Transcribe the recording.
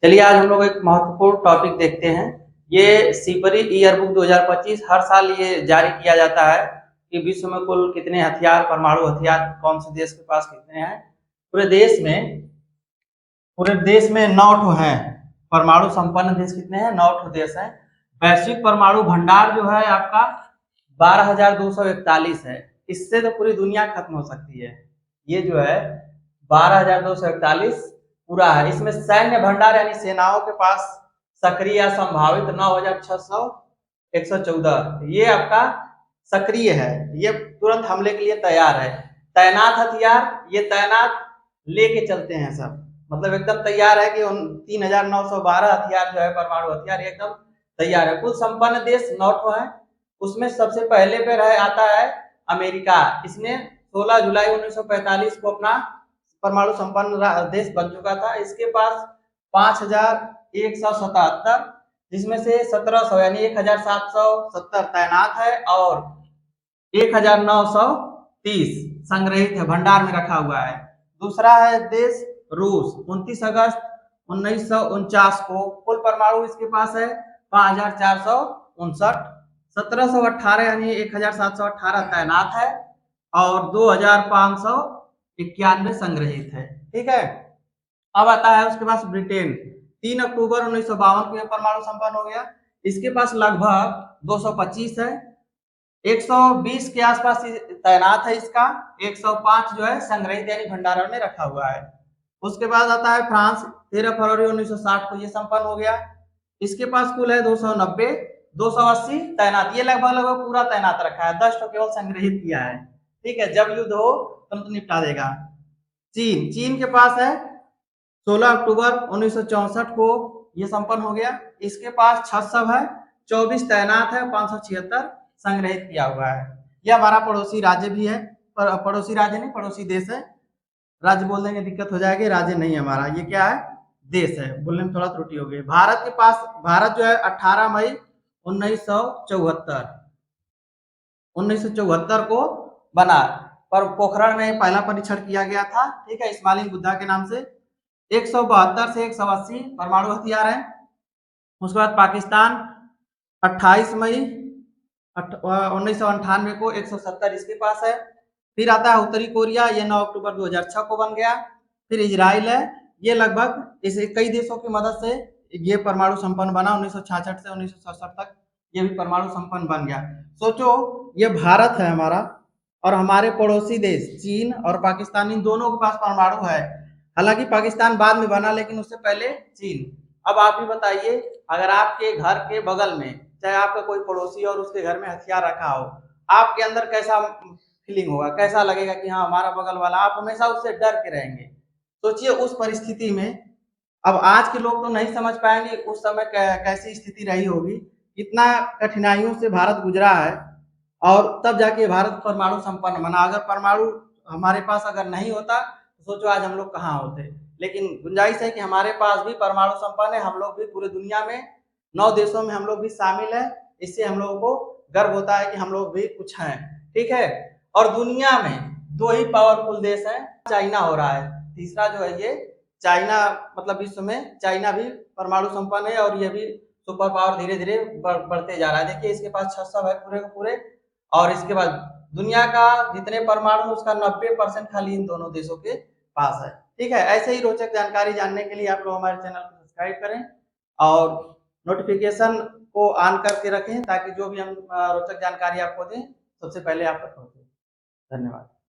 चलिए आज हम लोग एक महत्वपूर्ण टॉपिक देखते हैं। ये सिपरी ईयर बुक 2025 हर साल ये जारी किया जाता है कि विश्व में कुल कितने हथियार, परमाणु हथियार कौन से देश के पास कितने हैं। पूरे देश में 9 है परमाणु संपन्न देश। कितने हैं? 9 देश हैं। वैश्विक परमाणु भंडार जो है आपका 12,241 है। इससे तो पूरी दुनिया खत्म हो सकती है। ये जो है 12,241 पूरा है। इसमें सैन्य भंडार यानी सेनाओं के पास सक्रिय या संभावित 9,600 ये आपका सक्रिय है, ये तुरंत हमले के लिए तैयार है। तैनात हथियार, ये तैनात लेके चलते हैं सब, मतलब एकदम तैयार है कि 3,912 हथियार जो है परमाणु हथियार एकदम तैयार है। कुल संपन्न देश 9 है। उसमें सबसे पहले पे आता है अमेरिका। इसने 16 जुलाई 1945 को अपना परमाणु संपन्न देश बन चुका था। इसके पास 5,177, जिसमें से 1,700 यानी 1,770 तैनात है और 1,930 संग्रहित है, भंडार में रखा हुआ है। दूसरा है देश रूस। 29 अगस्त 1949 को कुल परमाणु इसके पास है 5,459। 1,718 यानी 1,718 तैनात है और 2,591 संग्रहित है। ठीक है। अब आता है उसके पास ब्रिटेन। 3 अक्टूबर 1952 को यह परमाणु संपन्न हो गया। इसके पास लगभग 225 है। 120 के आसपास तैनात है इसका। 105 जो है संग्रहित यानी भंडारण में रखा हुआ है। उसके बाद आता है फ्रांस। 13 फरवरी 1960 को ये संपन्न हो गया। इसके पास कुल है 290। 280 तैनात, ये लगभग पूरा तैनात रखा है। 10 केवल संग्रहित किया है। ठीक है, जब युद्ध हो तुरंत निपटा देगा। चीन के पास है 16 अक्टूबर 1964 को ये संपन्न हो गया। इसके पास 600 है। 24 तैनात है, 576 संग्रहित किया हुआ है। यह हमारा पड़ोसी राज्य भी है, पड़ोसी राज्य नहीं, पड़ोसी देश है। राज्य बोल देंगे दिक्कत हो जाएगी, राज्य नहीं हमारा, ये क्या है? देश है। बोलने में थोड़ा त्रुटि हो गई। भारत के पास, भारत जो है 18 मई 1974 को बना, पर पोखरण में पहला परीक्षण किया गया था। ठीक है, इस्माइल बुद्धा के नाम से। 172 से 180 परमाणु हथियार है। उसके बाद पाकिस्तान 28 मई 1998 को 170 इसके पास है। फिर आता है उत्तरी कोरिया, ये 9 अक्टूबर 2006 को बन गया। फिर इजराइल है, ये लगभग इसे कई देशों की मदद से ये परमाणु संपन्न बना। 1966 से 1967 तक ये भी परमाणु संपन्न बन गया। सोचो, ये भारत है हमारा और हमारे पड़ोसी देश चीन और पाकिस्तान, इन दोनों के पास परमाणु है। हालांकि पाकिस्तान बाद में बना, लेकिन उससे पहले चीन। अब आप ही बताइए, अगर आपके घर के बगल में चाहे आपका कोई पड़ोसी और उसके घर में हथियार रखा हो, आपके अंदर कैसा फीलिंग होगा? कैसा लगेगा कि हाँ हमारा बगल वाला? आप हमेशा उससे डर के रहेंगे। सोचिए उस परिस्थिति में, अब आज के लोग तो नहीं समझ पाएंगे उस समय कैसी स्थिति रही होगी। इतना कठिनाइयों से भारत गुजरा है और तब जाके भारत परमाणु संपन्न बना। अगर परमाणु हमारे पास अगर नहीं होता तो सोचो आज हम लोग कहाँ होते। लेकिन गुंजाइश है कि हमारे पास भी परमाणु संपन्न है। हम लोग भी पूरे दुनिया में 9 देशों में हम लोग भी शामिल है। इससे हम लोगों को गर्व होता है कि हम लोग भी कुछ हैं। ठीक है। और दुनिया में 2 ही पावरफुल देश हैं। चाइना हो रहा है तीसरा जो है, ये चाइना, मतलब विश्व में चाइना भी परमाणु संपन्न है और ये भी सुपर पावर धीरे धीरे बढ़ते जा रहा है। देखिए इसके पास 600 है पूरे पूरे। और इसके बाद दुनिया का जितने परमाणु उसका 90% खाली इन दोनों देशों के पास है। ठीक है, ऐसे ही रोचक जानकारी जानने के लिए आप लोग हमारे चैनल को सब्सक्राइब करें और नोटिफिकेशन को ऑन करके रखें, ताकि जो भी हम रोचक जानकारी आपको दें सबसे पहले आप तक पहुंचे। धन्यवाद।